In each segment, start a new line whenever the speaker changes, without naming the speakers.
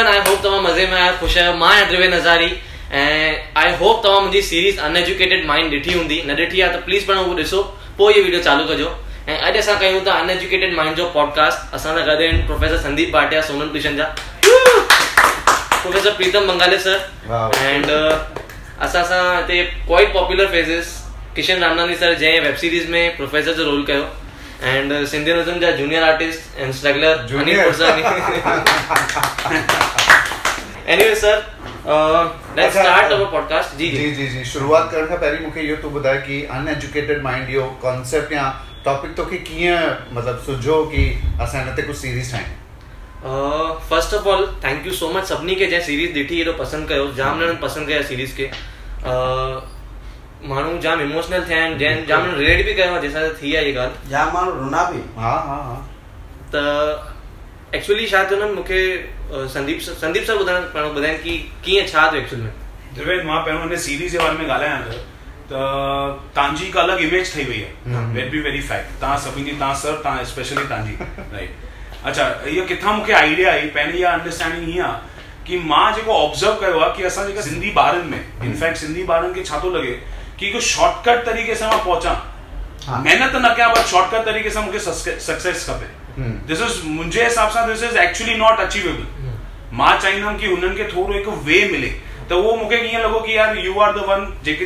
Everyone, I hope तव्हां मज़े में आहियो, ख़ुशि आहियो। मां आहियां द्रिवेन हज़ारी ऐं आई होप तव्हां मुंहिंजी सीरीज़ अनएजुकेटेड माइंड ॾिठी हूंदी। न ॾिठी आहे त प्लीज़ पहिरियों उहो ॾिसो, पोइ इहो वीडियो चालू कजो। ऐं अॼु असां कयूं था अनएजुकेटेड माइंड जो पॉडकास्ट। असां सां गॾु आहिनि प्रोफेसर संदीप भाटिया, सोनल ट्यूशन जा, professor Pritam Bangale sir and असां सां हिते quite popular faces Kishan Ramnani sir, जंहिं वेब सीरीज़ में प्रोफेसर जो रोल कयो, एंड सिंधियनिज़म जा junior artist and struggler Anil Pursani. Anyway sir, let's start our podcast. जी
शुरुआत करण खां पहिरीं मूंखे इहो तूं ॿुधाए कि अनएजुकेटेड माइंड जो कॉन्सेप्ट या टॉपिक तोखे कीअं मतिलबु सुझो कि असां हिन ते कुझु सीरीज़ ठाहियूं?
First of all thank you so much सभिनी खे जंहिं सीरीज़ ॾिठी, एॾो पसंदि कयो, जाम ॼणनि पसंदि कया सीरीज़ खे। माण्हू जाम इमोशनल थिया आहिनि, जंहिं जाम रिलेट बि कयो आहे, जंहिंसां थी आहे इहा ॻाल्हि, जाम माण्हू रुना बि। त एक्चुअली छा थियो न, मूंखे संदीप सर ॿुधाइनि कि कीअं छा थियो एक्चुअल में।
द्रिवेन, मां पहिरियों हिन सीरीज़ जे बारे में ॻाल्हायां त तव्हांजी हिकु अलॻि इमेज ठही वई आहे, लेट बी वेरी फैक्ट। तव्हां सभिनी जी, तव्हां सर, तव्हां स्पेशली तव्हांजी, राइट। अच्छा, इहो किथां मूंखे आइडिया आई? पहिरीं इहा अंडरस्टैंडिंग हीअं आहे कि मां जेको ऑब्ज़र्व कयो आहे कि असां जेका सिंधी ॿारनि में, इनफैक्ट सिंधी ॿारनि खे छा थो लॻे कि हिकु शॉर्टकट तरीक़े सां मां पहुचां, महिनत न कयां, बट शॉर्टकट तरीक़े सां मूंखे सक्सेस खपे। दिस इज, मुंहिंजे हिसाब सां this is actually not achievable. मां चाहींदुमि कि हुननि खे थोरो हिकु वे मिले। त उहो मूंखे कीअं लॻो कि यार यू आर द वन, जेके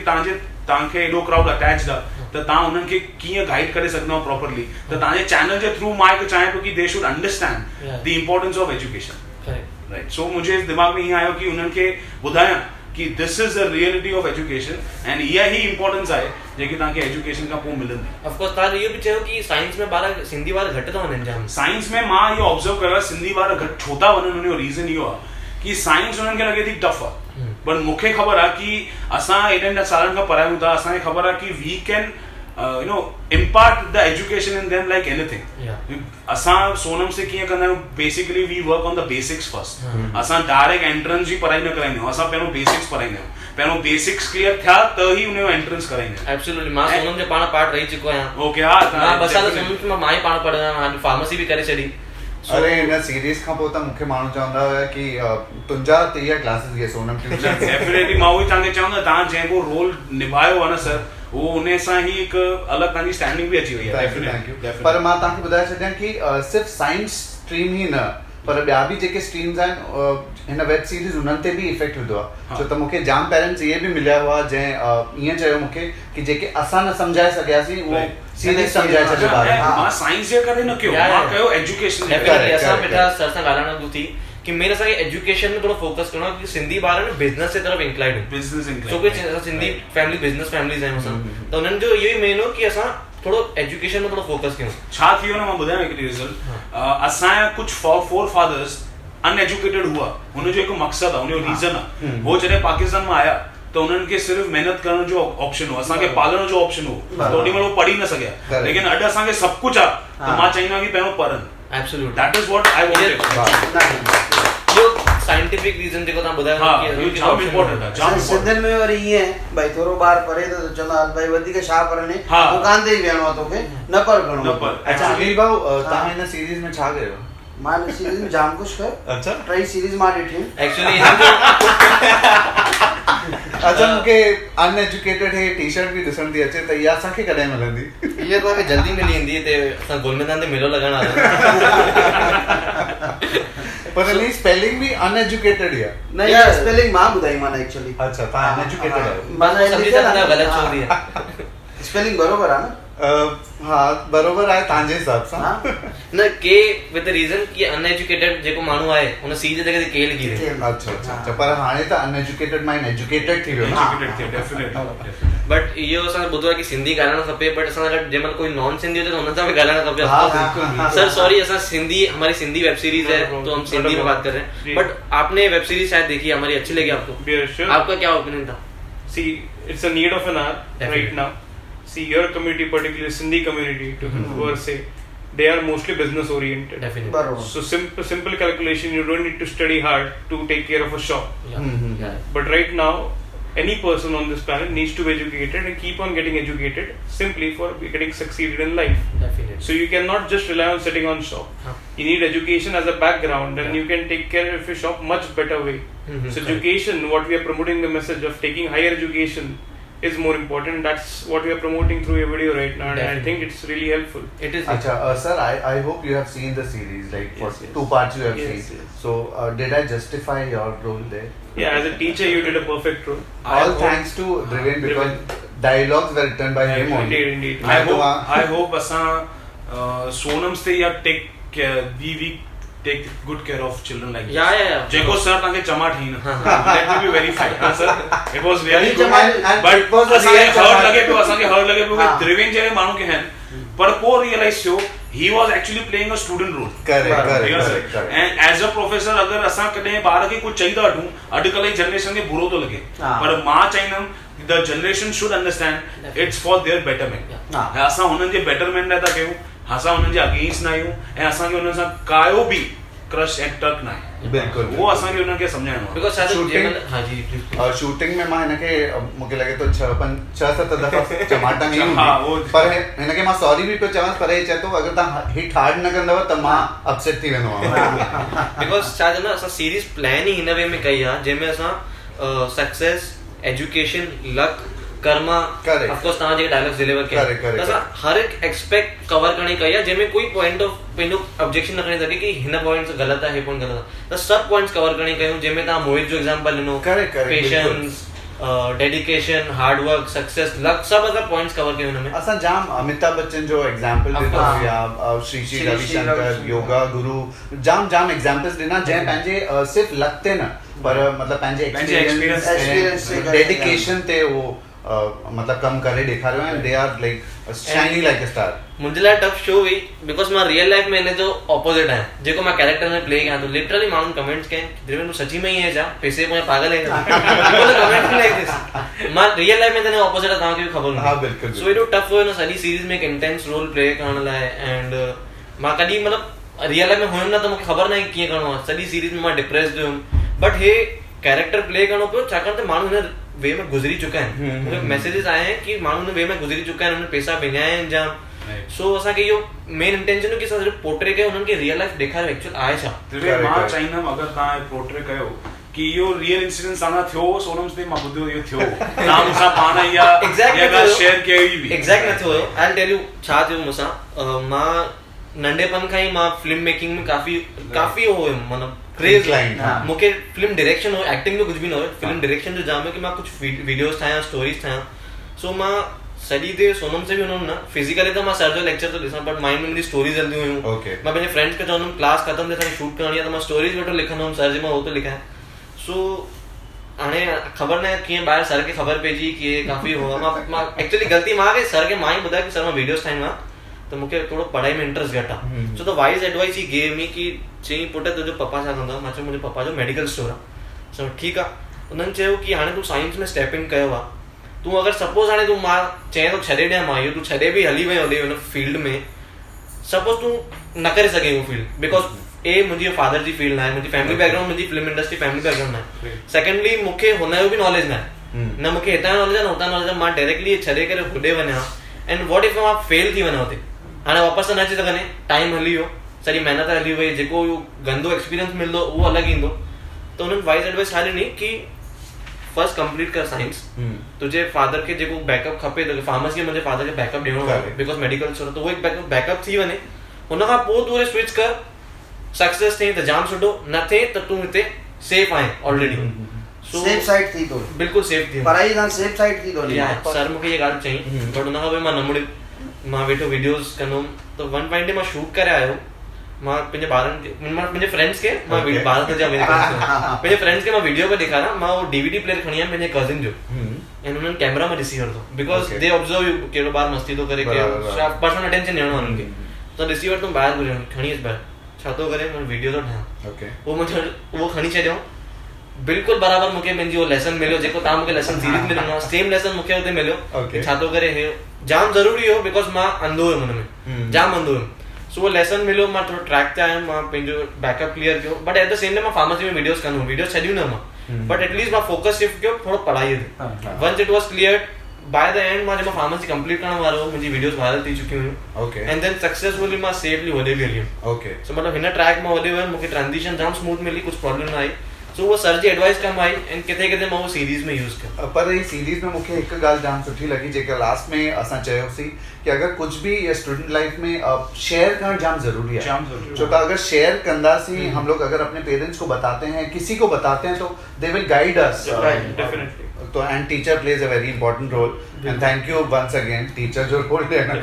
तव्हांखे एॾो क्राउड अटैच्ड आहे, त तव्हां हुननि खे कीअं गाइड करे सघंदा आहियो प्रॉपरली। त तव्हांजे चैनल जे थ्रू मां हिकु चाहियां पियो कि they should understand the importance of education, right. So मुंहिंजे दिमाग़ में ईअं आयो कि हुननि खे ॿुधायां कि this is the reality of education and इहा ई इम्पोर्टेंस आहे जेकी तव्हांखे एजुकेशन खां पोइ मिलंदी।
ऑफ कोर्स तव्हां इहो बि चयो कि साइंस में ॿार, सिंधी ॿार घटि था वञनि जाम।
साइंस में मां इहो ऑब्ज़र्व कयो आहे, सिंधी ॿार घटि छो था वञनि, हुनजो रीज़न इहो आहे कि साइंस हुननि खे लॻे थी टफ आहे, बट मूंखे ख़बर आहे कि असां एॾनि सालनि खां पढ़ायूं था, असांखे ख़बर आहे कि we can impart the education in them like anything. असां सोनम से कीअं कंदा आहियूं, basically we work on the basics first. असां डायरेक्ट एंट्रेंस जी पढ़ाई न कराईंदा आहियूं, असां पहिरियों बेसिक्स पढ़ाईंदा आहियूं। पहिरियों बेसिक्स क्लियर थिया त ई हुनजो एंट्रेंस कराईंदा आहियूं।
एब्सोल्युटली, मां सोनम जे पाण पार्ट रही चुको आहियां।
ओके, हा,
मां 2 साल सोनम मां ई पाण पढ़ियो आहियां, हाणे फार्मेसी बि करे छॾी।
अरे हिन सीरीज़ खां पोइ त मूंखे माण्हू चवंदा हुया कि तुंहिंजा 3 क्लासेस इहे सोनम ट्यूशन।
डेफिनेटली मां उहो ई तव्हांखे चवंदा, तव्हां जेको रोल निभायो आहे न सर, वो उन सां ही हिकु अलॻि तव्हांजी स्टैंडिंग बि अची वई आहे।
पर मां तव्हांखे ॿुधाए छॾियां कि सिर्फ़ु साइंस स्ट्रीम ई न, पर ॿिया बि जेके स्ट्रीम्स आहिनि, हिन वेब सीरीज़ उन्हनि ते बि इफेक्ट विधो आहे। छो त मूंखे जाम पेरेंट्स इहे बि मिलिया हुआ जंहिं ईअं चयो मूंखे कि जेके असां न सम्झाए सघियासीं उहो सीरीज़ सम्झाए छॾियो ॿार।
मां साइंस जे करे न कयो, मां कयो एजुकेशन।
असां वेठा सर सां ॻाल्हाइण थी कि मेरे असांखे एजुकेशन में थोरो फोकस करिणो आहे, कि सिंधी ॿार न बिज़नेस जे तरफ़ इंक्लाइड आहिनि।
बिज़नेस
छो कि सिंधी फैमिली बिज़नेस फैमिलीज़ आहियूं असां, त हुननि जो इहो ई मेन हो कि असां थोरो एजुकेशन में थोरो फोकस कयूं।
छा थी वियो न, मां ॿुधायां हिकिड़ी रिज़ल्ट। असांजा कुझु फोर फादर्स अनएजुकेटेड हुआ, हुनजो हिकु मक़सदु आहे, हुनजो रीज़न आहे। वो जॾहिं पाकिस्तान में आया त उन्हनि खे सिर्फ़ु महिनत करण जो ऑप्शन हो, असांखे पालण जो ऑप्शन हो, त ओॾी महिल उहो पढ़ी न सघिया। लेकिन अॼु असांखे सभु कुझु आहे, त मां चाहींदो आहियां कि पहिरियों पढ़नि।
Absolutely,
that is what I wanted.
जो साइंटिफिक रीजन जेको तव्हां ॿुधायो,
हां, इहो जाम इंपोर्टेंट आहे, जाम
सिंधियुनि में वरी ईअं भाई थोरो ॿार पढ़े त चवंदा भाई वधीक छा पढ़ने, दुकान ते ई वेहणो आहे तोखे, न पढ़ घणो।
अच्छा अनिल भाऊ, तव्हां हिन सीरीज़ में छा कयो?
मां हिन सीरीज़ में जाम कुझु कयो।
अच्छा,
3 सीरीज़ मां ॾिठियूं
एक्चुअली।
अच्छा, मूंखे अनएजुकेटेड हे टी शर्ट बि ॾिसण थी अचे, त इहा असांखे कॾहिं मिलंदी?
इहा तव्हांखे जल्दी मिली वेंदी, ते असां गोल मैदान ते मेलो लॻाइण वारा।
पर हिन स्पेलिंग बि अनएजुकेटेड ई आहे।
न, यार स्पेलिंग मां ॿुधाई माने एक्चुअली।
अच्छा, तव्हां अनएजुकेटेड आहियो।
माने
ग़लति छो थी आहे?
स्पेलिंग बरोबर आहे न?
हा, बरोबर आहे तव्हांजे हिसाब सां।
न, के विद रीजन कि अनएजुकेटेड जेको माण्हू आहे हुन सी जे जॻह ते के लिखी रहे।
अच्छा अच्छा, पर हाणे त अनएजुकेटेड माइंड एजुकेटेड थी वियो न।
बट इहो असां ॿुधो आहे कि सिंधी ॻाल्हाइणु खपे, बट असां गॾु जंहिं महिल कोई नॉन सिंधी हुजे त हुन सां बि ॻाल्हाइणु खपे। सर सॉरी, असां सिंधी, हमारी सिंधी वेब सीरीज है तो हम सिंधी में बात कर रहे हैं, बट आपने वेब सीरीज शायद देखी, हमारी अच्छी लगी आपको? आपका क्या ओपिनियन था?
See, it's a need of an hour right now. See, your community, particularly Sindhi community, to converse, they are mostly business oriented.
Definitely.
So simple calculation, you don't need to study hard to take care of a shop.
Yeah.
But right now, any person on this planet needs to be educated and keep on getting educated simply for getting succeeded in life.
Definitely.
So you cannot just rely on sitting on shop. You need education as a background, and you can take care of your shop much better way. So education, what we are promoting, the message of taking higher education is more important. That's what we are promoting through your video right now, and I think it's really helpful.
It is.
Acha, sir, I hope you have seen the series, like for 2 parts you have seen.
Yes.
So did I justify your role there?
Yeah, as a teacher, you did a perfect role.
All thanks to Driven, because dialogues were written by him only.
Indeed.
I hope asan Sonam stay ya take care, we take good care of children like this.
Yeah.
Jeko sir tanke chama thi na. Let me be very frank, sir. It was really good.
And
But
it was a
asan
real
hard lage pe Driven jere manu ke hain. Par po realize ho he was actually playing a student role.
Correct.
And as a professor अगर असां कॾहिं ॿार खे कुझु चई था वठूं अॼुकल्ह जी जनरेशन खे बुरो थो लॻे पर मां चाहींदुमि the generation should understand it's for their betterment. असां हुननि जे betterment लाइ था कयूं, असां हुननि जे अगेंस्ट न आहियूं ऐं असांखे हुननि सां कायो बि क्रश ऐं टक न आहे.
बिल्कुलु
उहो असांखे हुननि खे सम्झाइणो आहे.
Because
शूटिंग में मां हिनखे मूंखे लॻे थो 6-7 दफ़ा चमाटा नहीं पर हिनखे मां सॉरी बि पियो चवांसि पर हे चए थो अगरि तव्हां हिट हार्ड न कंदव त मां अपसेट थी वेंदो आहियां.
बिकॉज छा चवंदा असां सीरीज़ प्लान ई हिन वे में कई आहे जंहिंमें असां success, education, luck, Karma, of course तव्हां जेके डायलॉग्स डिलीवर कया त असां हर हिकु एक्सपेक्ट कवर करणी कई आहे जंहिंमें कोई पॉइंट ऑफ पंहिंजो ऑब्जेक्शन न खणी सघे कि हिन पॉइंट ग़लति आहे, हे पॉइंट ग़लति आहे. त सभु पॉइंट्स कवर करणी कयूं जंहिंमें तव्हां मोहित जो एग्जांपल ॾिनो, patience, dedication, hard work, success, luck, सभु असां पॉइंट्स कवर कयूं हुनमें.
असां जाम अमिताभ बच्चन जो एग्जांपल ॾिनो या श्री रविशंकर योगा गुरु जाम एग्जांपल्स ॾिना जंहिं पंहिंजे सिर्फ़ु लक ते न पर मतिलबु पंहिंजे एक्सपीरियंस डेडिकेशन ते उहो मतलब कम करे ॾेखारियो and they are like shining like a star. मुंहिंजे लाइ टफ शो हुई बिकॉज मां रियल लाइफ में हिन जो ऑपोजिट आहियां जेको मां कैरेक्टर में प्ले कयां थो. लिटरली माण्हुनि कमेंट्स कयनि ड्रिवन तूं सची में ई आहे छा, पैसे में पागल आहे मां रियल लाइफ में हिन ऑपोजिट आहे, तव्हांखे बि ख़बर हूंदी. हां बिल्कुलु.
सो एॾो टफ हुयो न सॼी सीरीज़ में हिकु इंटेंस रोल प्ले करण लाइ एंड मां कॾहिं मतिलबु रियल लाइफ में हुयुमि न त मूंखे ख़बर न आहे कीअं करिणो आहे. सॼी सीरीज़ में मां डिप्रेस्ड हुयुमि बट हे कैरेक्टर प्ले करिणो पियो छाकाणि त माण्हू हिन वे में गुज़री चुका आहिनि. मूंखे मैसेजेस आया आहिनि कि माण्हू हिन वे में गुज़री चुका आहिनि, हुननि पैसा विञाया आहिनि जाम. सो असांखे इहो मेन इंटेंशन हो कि असां सिर्फ़ु पोर्ट्रे कयो, हुननि खे रियल लाइफ ॾेखारियो एक्चुअल आहे छा.
मां चाहींदुमि अगरि तव्हां पोर्ट्रे कयो कि इहो रियल इंसिडेंट सां थियो सोनम ते मां ॿुधियो इहो थियो तव्हां मूंसां पाण इहा ॻाल्हि शेयर कई बि
एग्जैक्ट न थियो हुयो. आई टेल यू छा थियो मूंसां. मां नंढेपन खां ई मां फिल्म मेकिंग में काफ़ी हो हुयुमि मतिलबु क्रेज लाइन. मूंखे फिल्म डायरेक्शन हो, एक्टिंग जो कुझु बि न हुयो, फिल्म डायरेक्शन जो जाम है कि मां कुछ वीडियोस ठाहियां, स्टोरीज ठाहियां. सो मां सॼी देर सोनम से बि हुनमि न फिजिकली त मां सर जो लेक्चर तो ॾिसां बट माइंड में मुंहिंजी स्टोरीज हलंदियूं हुयूं. मां पंहिंजे फ्रेंड्स खे चवंदुमि क्लास ख़तमु थिए असांखे शूट करणी आहे त मां स्टोरीज वेठो लिखंदो हुउमि, सर जे मां हो तो लिखां. सो हाणे ख़बर न आहे कीअं ॿाहिरि सर खे ख़बर पइजी कि काफ़ी हो. मां एक्चुअली ग़लती मां सर खे मां ई ॿुधायो कि सर मां वीडियोस ठाहींदो आहियां त मूंखे थोरो पढ़ाई में इंट्रस्ट घटि आहे. So the wise advice he gave me कि चईं पुट तुंहिंजो पप्पा छा कंदो आहे. मां चयो मुंहिंजे पप्पा जो मेडिकल स्टोर आहे. सो ठीकु आहे. उन्हनि चयो कि हाणे तूं साइंस में स्टेप इन कयो आहे, तूं अगरि सपोज हाणे तूं मां चएं थो छॾे ॾियां मां इहो तूं छॾे बि हली वियो हली हुन फील्ड में, सपोज तूं न करे सघे उहो फील्ड बिकॉज मुंहिंजी फादर जी फील्ड न आहे, मुंहिंजी फैमिली बैकग्राउंड मुंहिंजी फिल्म इंडस्ट्री फैमिली बैकग्राउंड न आहे. सेकेंडली मूंखे हुनजो बि नॉलेज न आहे, न मूंखे हितां जो नॉलेज आहे न हुतां नॉलेज आहे. मां डायरेक्टली छॾे करे होॾे वञा एंड वॉट इफ मां फेल थी वञा हुते. हाणे वापसि त न अची सघंदे, टाइम हली वियो, सॼी महिनत हली वई, जेको गंदो एक्सपीरियंस मिलंदो उहो अलॻि ईंदो. त हुननि वाइज एडवाइस छा ॾिनी कि फर्स्ट कंप्लीट कर साइंस. तुंहिंजे फादर खे जेको बैकअप खपे तोखे फार्मेसी में मुंहिंजे फादर खे बैकअप ॾियणो आहे बिकॉज मेडिकल स्टोर त उहो हिकु बैकअप थी वञे. हुनखां पोइ तूं स्विच कर, सक्सेस थिए त जाम सुठो, न थिए त तूं हिते सेफ आहीं ऑलरेडी.
सेफ साइड थी तो
बिल्कुल सेफ थी
पढ़ाई सां सेफ साइड थी तो.
सर मूंखे ये ॻाल्हि चई बट हुनखां पोइ मां न मुड़ियो. मां वेठो वीडियोस कंदुमि त वन पॉइंट मां शूट करे आयो. मां पंहिंजे ॿारनि खे पंहिंजे फ्रेंड्स खे मां पंहिंजे फ्रेंड्स खे मां वीडियो पे ॾेखारियां. मां उहो DVD प्लेयर खणी आयमि पंहिंजे कज़िन जो ऐं हुननि कैमरा में ॾिसी वरितो बिकॉज दे ऑब्जर्व यू कहिड़ो ॿार मस्ती थो करे, पर्सनल अटेंशन ॾियणो आहे हुननि खे. त ॾिसी वरितो ॿाहिरि घुरियो, खणी अचु ॿाहिरि छा थो करे, मां वीडियो थो ठाहियां. उहो खणी छॾियो. बिल्कुलु बराबरि मूंखे मुंहिंजी उहो लेसन मिलियो जेको तव्हां मूंखे लेसन सीरीज़ में ॾिनो आहे, सेम लेसन मूंखे हुते मिलियो. छा थो करे हे जाम ज़रूरी हो बिकॉज मां अंधो हुयुमि हुनमें, जाम अंधो हुयुमि. सो उहो लेसन मिलियो. मां थोरो ट्रैक ते आयुमि, मां पंहिंजो बैकअप क्लियर कयो but at the same time मां फार्मेसी में वीडियोस कंदो हुयुमि. वीडियोस छॾियूं न मां बट एटलीस्ट मां फोकस शिफ्ट कयो थोरो पढ़ाईअ ते. Once it was clear by the end मां जब फार्मेसी कंप्लीट करण वारो मुंहिंजी वीडियोस वायरल थी चुकियूं हुयूं
ओके
एंड देन सक्सेसफुली मां सेफली होॾे बि हली वियुमि
ओके
सो मतिलबु हिन ट्रैक मां होॾे वियुमि मूंखे ट्रांज़िशन जाम स्मूथ मिली कुझु प्रॉब्लम न आई सो उहा सर जी एडवाइस कमु आई एंड किथे किथे मां उहो सीरीज़ में यूज़ कयो
पर ही सीरीज़ में मूंखे हिकु ॻाल्हि जाम सुठी लॻी जेका लास्ट में असां चयोसीं कि अगरि कुझु बि स्टूडेंट लाइफ में शेयर करणु जाम ज़रूरी है छो त अगर शेयर कंदासीं हम लोग अगर अपने पेरेंट्स को बताते हैं किसी को बताते हैं तो they will guide us
definitely
तो and teacher plays a very important role and thank you once again teacher जो रोल लेना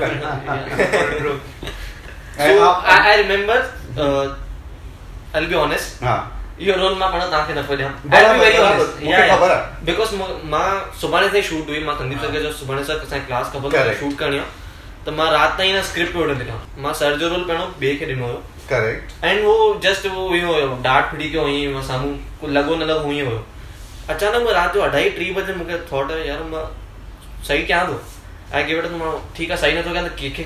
so I remember I be honest
हां
इहो रोल मां पाण तव्हांखे न पियो ॾियां
मूंखे ख़बर आहे
बिकॉज मां सुभाणे ताईं शूट हुई मां संदीप सर जो सुभाणे सर असांजी क्लास ख़बर शूट करणी आहे त मां राति ताईं न स्क्रिप्ट पियो लिखां मां सर जो रोल पहिरियों ॿिए खे ॾिनो हुयो
करेक्ट
एंड वो जस्ट वो हुयो हुयो डांट फिटी कयो हुई मां साम्हूं कुझु लॻो न लॻो हुई हुयो अचानक मां राति जो 2:30 बजे मूंखे थॉट आयो यार मां सही कयां थो आई गिव इट मां ठीकु आहे सही नथो कयां त कंहिंखे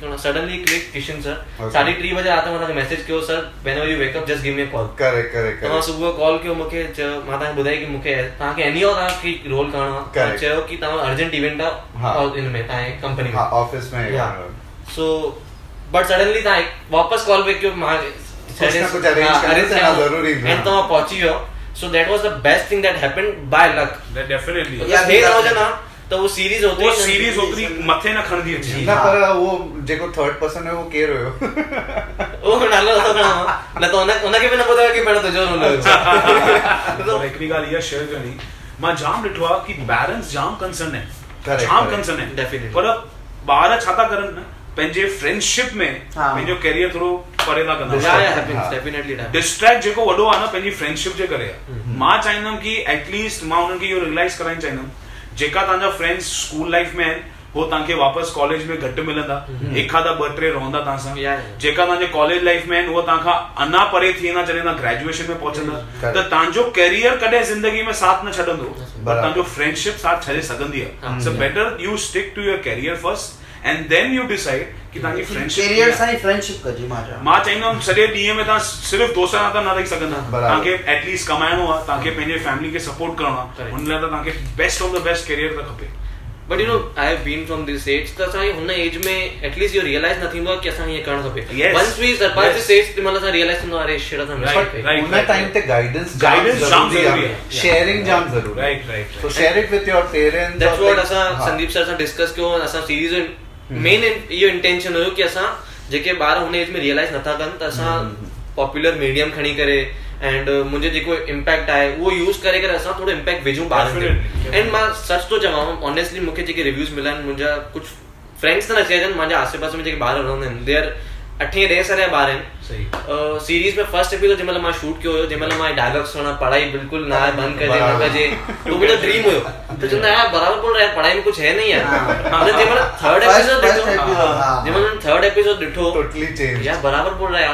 खणा सडनली क्लिक किशन सर 3:30 बजे राति मां मैसेज कयो sir whenever you wake up just give me a call
correct
मां सुबुह कॉल कयो मूंखे चयो मां तव्हांखे ॿुधाई कि मूंखे तव्हांखे एनीओ तव्हांखे रोल करणो आहे चयो कि तव्हां अर्जेंट इवेंट आहे इन में तव्हांजे कंपनी में
ऑफिस में
सो बट सडनली तव्हां वापस कॉल बैक कयो मां
कुछ अरेंज करना जरूरी है
एंड तव्हां पहुची वियो so that was the best thing that happened by luck
definitely
या हे न हुजे ना तो वो सीरीज होती
वो सीरीज होती मथे ना खणदी अचे
ना पर वो जेको थर्ड पर्सन है वो केर हुयो
ओ नालो तो न तो उनके भी न पता कि पहिरियों तुंहिंजो रोल हुयो
तो हिकिड़ी ॻाल्हि इहा शेयर करणी मां जाम ॾिठो आहे कि पेरेंट्स जाम कंसर्न आहिनि जाम कंसर्न आहिनि
डेफिनेटली
पर ॿार छा था करनि न पंहिंजे फ्रेंडशिप में पंहिंजो कैरियर थोरो परे था कंदा
डेफिनेटली
डिस्ट्रैक्ट जेको वॾो आहे न पंहिंजी फ्रेंडशिप जे करे मां चाहींदुमि कि एटलीस्ट मां उन्हनि खे इहो रियलाइज़ कराइणु चाहींदुमि जेका तव्हांजा फ्रेंड्स स्कूल लाइफ में आहिनि हो तव्हांखे वापसि कॉलेज में घटि मिलंदा हिकु आधा 2-3 रहंदा तव्हां सां जेका तव्हांजे कॉलेज लाइफ में आहिनि उहो तव्हांखां अञा परे थी वेंदा जॾहिं तव्हां ग्रेजुएशन में पहुचंदा त तव्हांजो कैरियर कॾहिं ज़िंदगी में साथ न छॾंदो पर तव्हांजो फ्रेंडशिप साथ छॾे सघंदी आहे so better you stick to your career first and then you decide कि तव्हांजी फ्रेंडशिप
कैरियर सां ई फ्रेंडशिप कजे मां
चाहींदुमि सॼे ॾींहं में तव्हां सिर्फ़ु दोस्तनि सां न रही सघंदा तव्हांखे एटलीस्ट कमाइणो आहे तव्हांखे पंहिंजे फैमिली खे सपोर्ट करणो आहे हुन लाइ त तव्हांखे best of the best career त खपे
but you know I have been from this age त असांखे हुन एज में एटलीस्ट इहो रियलाइज़ न थींदो आहे कि असांखे हीअं करणु खपे once we surpass this age तंहिं महिल असां रियलाइज़ थींदो आहे अरे शिट असां
उन टाइम ते गाइडेंस जाम ज़रूरी आहे शेयरिंग जाम ज़रूरी
right
so share it with your parents
that's what असां संदीप सर सां डिस्कस कयो असां सीरीज मेन इहो इंटेंशन हुयो कि असां जेके ॿार हुन एज में रियलाइज़ नथा कनि त असां पॉपुलर मीडियम खणी करे एंड मुंहिंजो जेको इम्पैक्ट आहे उहो यूज़ करे असां थोरो इम्पैक्ट विझूं ॿारनि ते एंड मां सच थो चवां ऑनेस्टली मूंखे जेके रिव्यूज़ मिला आहिनि मुंहिंजा कुझु फ्रेंड्स त न चइजनि मुंहिंजा आसे पासे में जेके ॿार रहंदा आहिनि दे आर 8-10 साल जा ॿार आहिनि सीरीज में फर्स्ट एपिसोड जंहिं महिल मां शूट कयो हुयो जंहिं महिल मां डायलॉग सुना पढ़ाई बिल्कुलि न आहे बंदि कजे न कजे तो मुंहिंजो ड्रीम हुयो त चवंदा यार बराबर बोल रहा है पढ़ाई में कुछ है नहीं यार जंहिं महिल थर्ड एपिसोड ॾिठो
टोटली चेंज
यार बराबर बोल रहा है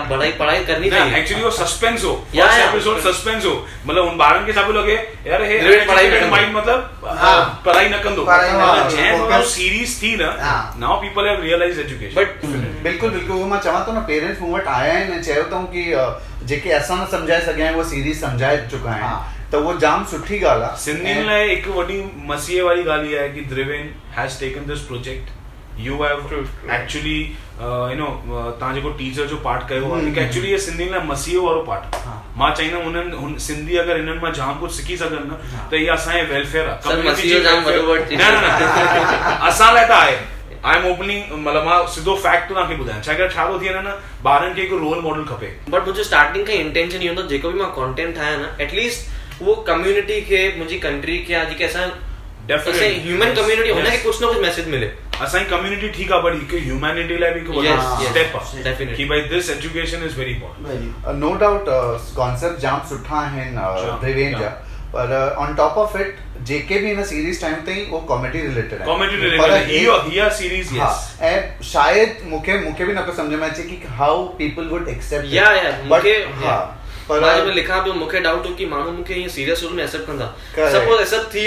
पढ़ाई करनी चाहिए
एक्चुअली वो सस्पेंस हो फर्स्ट एपिसोड सस्पेंस हो मतलब उन ॿारनि खे छा पियो लॻे यार हे पढ़ाई माइंड मतलब पढ़ाई न कंदो जंहिं सीरीज थी न now people have realised education
but बिल्कुल मां चवां थो न पेरेंट्स मूं वटि आया आहिनि ऐं चयो अथऊं कि जेके असां न सम्झाए सघिया आहियूं उहा सीरीज़ सम्झाए चुका आहिनि त उहो जाम सुठी ॻाल्हि आहे
सिंधियुनि लाइ हिकु वॾी मसीह वारी ॻाल्हि इहा आहे कि Driven has taken this project you have actually you know तव्हां जेको टीचर जो पार्ट कयो आहे हिकु एक्चुअली इहे सिंधियुनि लाइ मसीह वारो पार्ट मां चाहींदुमि उन्हनि सिंधी अगरि हिननि मां जाम कुझु सिखी सघनि न त इहा असांजे वेलफेयर आहे असां लाइ त आहे आई एम ओपनिंग मतलब मां सिधो फैक्ट तव्हांखे ॿुधायां छाकाणि छा थो थिए न ॿारनि खे हिकु रोल मॉडल खपे
बट मुंहिंजो स्टार्टिंग खां इंटेंशन इहो हूंदो जेको बि मां कंटेंट ठाहियां न एटलीस्ट उहो कम्युनिटी खे मुंहिंजी कंट्री खे जेके असां ह्यूमन कम्युनिटी हुनखे कुझु न कुझु मैसेज मिले
असांजी कम्युनिटी ठीकु आहे बट हिकु ह्यूमैनिटी लाइ बि हिकु वॾो स्टेप आहे कि भाई this education is very important
no doubt concept जाम सुठा आहिनि द्रिवेन जा पर ऑन टॉप ऑफ इट जेके भी हिन सीरीज टाइम ताईं वो कॉमेडी रिलेटेड
है हिया सीरीज यस
ऐं शायद मूंखे भी न पियो सम्झ में अचे कि हाउ पीपल वुड एक्सेप्ट
या मूंखे पर मां जब लिखा पियो मूंखे डाउट हो कि माण्हू मूंखे हीअं सीरियस रोल में एक्सेप्ट कंदा सपोज एक्सेप्ट थी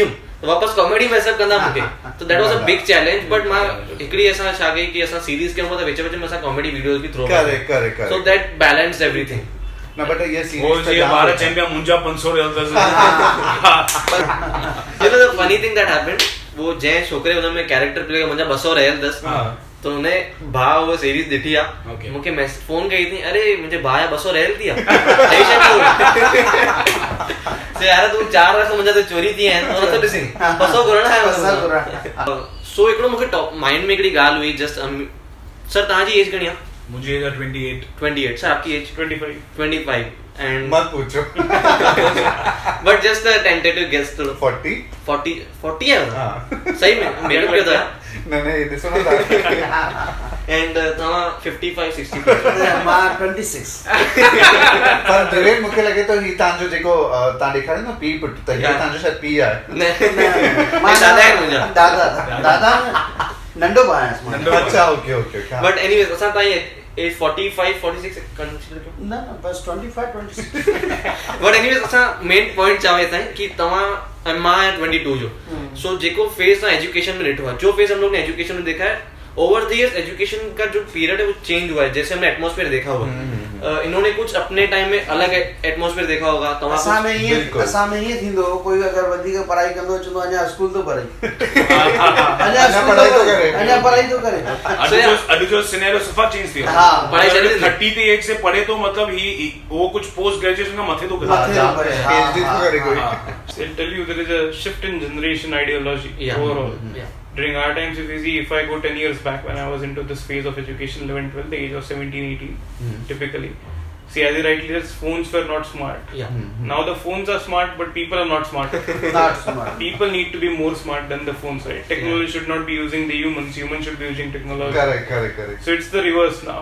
वापस कॉमेडी में एक्सेप्ट कंदा मूंखे तो that was a big challenge but मां हिकड़ी असां छा कई कि असां सीरीज कयूं त विच में असां कॉमेडी वीडियोस भी थ्रो
करे
सो दैट बैलेंस एवरीथिंग
ना बट ये सीरीज
वो जी 12 चैंपियन मुंजा 500 रियल था
you know the funny thing that happened वो जंहिं छोकिरे हुन में कैरेक्टर प्ले मुंहिंजा 200 रहियल अथसि त हुन भाउ उहा सीरीज़ ॾिठी आहे मूंखे फोन कई अथई अरे मुंहिंजे भाउ जा 200 रहियल थी आहे यार तूं 4 लाख मुंहिंजा त चोरी थी आहिनि नथो ॾिसी 200 घुरणा आहे सो हिकिड़ो मूंखे माइंड में हिकिड़ी ॻाल्हि हुई जस्ट सर तव्हांजी एज घणी आहे
मुझे 28
सर आपकी एज 25 and
मत पूछो
but just a tentative guess to 40 है
हाँ
सही में मेरे को क्या था
नहीं ये सुनो था
and तव्हां 55 60
मां 26
पर द्रविड़ मूंखे लॻे थो ही तव्हांजो जेको तव्हां ॾेखारियो न पीउ पुटु त हीअ तव्हांजो शायदि पीउ आहे
मां
दादा आहे मुंहिंजा
दादा नंढो भाउ आहियां
अच्छा ओके
but anyways असां ताईं एज 45 46 कंसीडर कयो
न बस 25 26
but anyways असां मेन पॉइंट चाहे था कि तव्हां मां 22 जो सो जेको फेस ना एजुकेशन में ॾिठो आहे जो फेस हम लोग ने एजुकेशन में देखा है ओवर द इयर्स एजुकेशन का जो पीरियड है वो चेंज हुआ है जैसे हमने एटमॉस्फेयर देखा हुआ इन्होंने कुछ अपने टाइम में अलग एटमॉस्फेयर देखा होगा
असां में ये थींदो कोई अगर वधीक पढ़ाई कंदो चंदो अञा स्कूल तो पढ़े अञा पढ़ाई तो करे
अॼु जो सिनेरियो सफ़ा चेंज थी वियो
हां पढ़ाई
30 ते एज से पढ़े तो मतलब ही वो कुछ पोस्ट ग्रेजुएशन का मथे तो करे
पीएचडी तो करे कोई
I'll tell you there is a shift in generation ideology overall. During our times, if you see, if I go 10 years back when I was into this phase of education, 11, 12, the age of 17, 18, typically. See, as you rightly said, phones were not smart. Now the phones are smart, but people are not smart.
Not smart.
People need to be more smart than the phones, right? Technology should not be using the humans. Humans should be using technology.
Correct.
So it's the reverse now.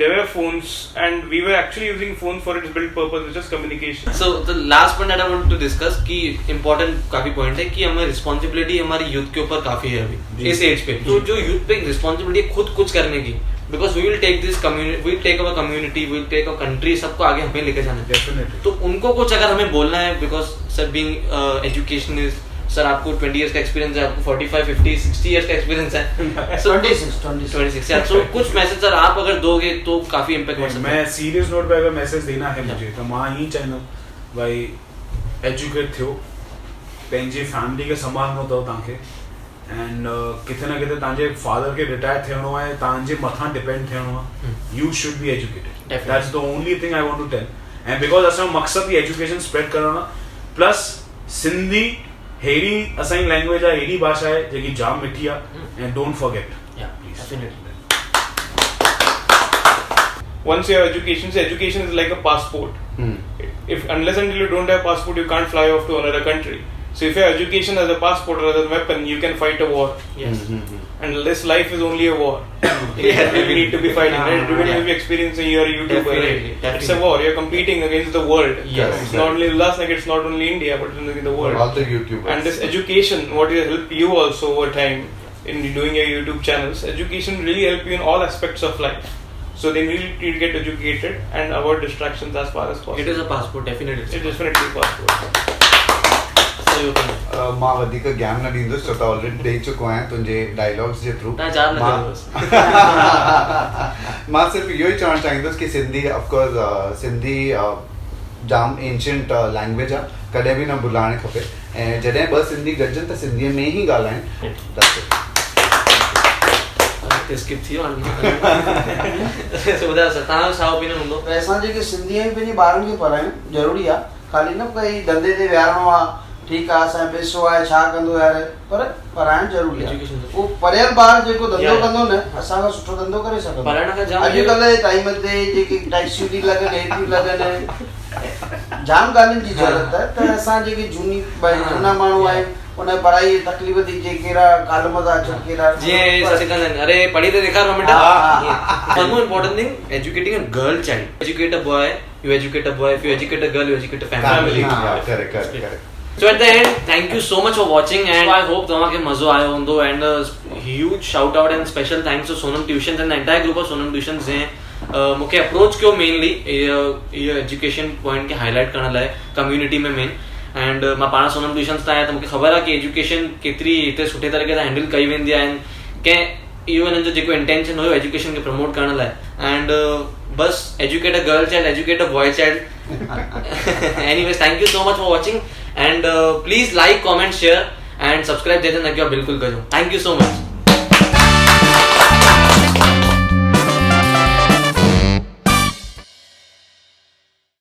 There were phones, and we were actually using phones for its built purpose, which is communication.
So the last point that I want to discuss कि important काफी point है कि हमें responsibility हमारी youth के ऊपर काफी है अभी इस एज पे तो जो youth पे responsibility है खुद कुछ करने की because we will take this community, we will take our community, we will take our country, सबको आगे हमें लेके जाना है
Definitely.
तो उनको कुछ अगर हमें बोलना है because sir being educationist sir आपको 20 years का एक्सपीरियंस है आपको 45 50 60 years का एक्सपीरियंस है so 26 यार so कुछ मैसेज सर आप अगर दोगे तो काफी इम्पैक्ट हो सकता है
मैं सीरियस नोट पे अगर मैसेज देना है मुझे तो मां ही चाहींदुमि भाई एजुकेट थियो पंहिंजी फैमिली खे संभालणो अथव तव्हांखे एंड किथे न किथे तव्हांजे फादर खे रिटायर थियणो आहे तव्हांजे मथां डिपेंड थियणो आहे you should be educated that's the only thing I want to tell and because असांजो मक़सद ई एजुकेशन स्प्रेड करणु आहे प्लस सिंधी हेड़ी असांजी लैंग्वेज आहे हेड़ी भाषा आहे जेकी जाम मिठी आहे and don't forget
Once you have education, so education is like a passport. If unless until you don't have passport, you can't fly off to another country. So if you have education as a passport or as a weapon, you can fight a war.
Yes.
And this life is only a war. We need to be fighting. Right? Everybody will be experiencing your YouTuber. Right? It's a war. You're competing against the world.
Yes.
It's not only last like it's not only India, but in the world.
All the YouTubers.
And this education, what will help you also over time in doing your YouTube channels. Education really help you in all aspects of life. So they really need to get educated and avoid distractions as far as possible.
It is a passport, definitely.
It's definitely a passport.
मां वधीक ज्ञान न ॾींदुसि छो त already ॾेई चुको आहियां तुंहिंजे डायलॉग्स जे थ्रू मां सिर्फ़ु इहो ई चवणु चाहींदुसि कि सिंधी ऑफकोर्स सिंधी जाम एंशियंट लैंग्वेज आहे कॾहिं बि न भुलाइणु खपे ऐं जॾहिं ॿ सिंधी गॾजनि त सिंधीअ में ई ॻाल्हाइनि
स्किप थी वियो ॿुधायो सर तव्हांजो छा ओपिनियन हूंदो
असां जेके सिंधीअ में पंहिंजे ॿारनि खे पढ़ायूं ज़रूरी आहे ख़ाली न भई धंधे ते विहारणो आहे ठीकु आहे असांजो पैसो आहे छा कंदो यार पर पढ़ाइणु ज़रूरी आहे उहो पढ़ियल ॿार जेको धंधो कंदो न असां खां सुठो धंधो करे सघंदो अॼुकल्ह जे टाइम ते जेके टैक्सियूं थी लॻनि हे थियूं लॻनि जाम ॻाल्हियुनि जी ज़रूरत आहे त असां जेके झूना माण्हू आहिनि उन पढ़ाई तकलीफ़ थी जे कहिड़ा कालम था अचनि कहिड़ा
जीअं सचिदानंद अरे पढ़ी त ॾेखार ॿ minute one more important thing educating a girl child educate a boy you educate a boy if you educate a girl you educate a family
correct
So at the end, thank you so much for watching and I hope तव्हांखे मज़ो आयो हूंदो and a huge shout out and special thanks to Sonam Tuitions and the entire group of Sonam Tuitions जंहिं मूंखे approach कयो mainly इहो education point खे highlight करण लाइ कम्युनिटी में मेन एंड मां पाण सोनम ट्यूशन्स तां आहियां त मूंखे ख़बर आहे कि एजुकेशन केतिरी हिते सुठे तरीक़े सां हैंडल कई वेंदी आहे कंहिं इहो हिननि जो जेको इंटेंशन हुयो एजुकेशन खे प्रमोट करण लाइ and bus educate a girl child educate a boy child anyways thank you so much for watching and please like, comment, share and subscribe जेते न कयो बिल्कुल कजो। Thank you so much.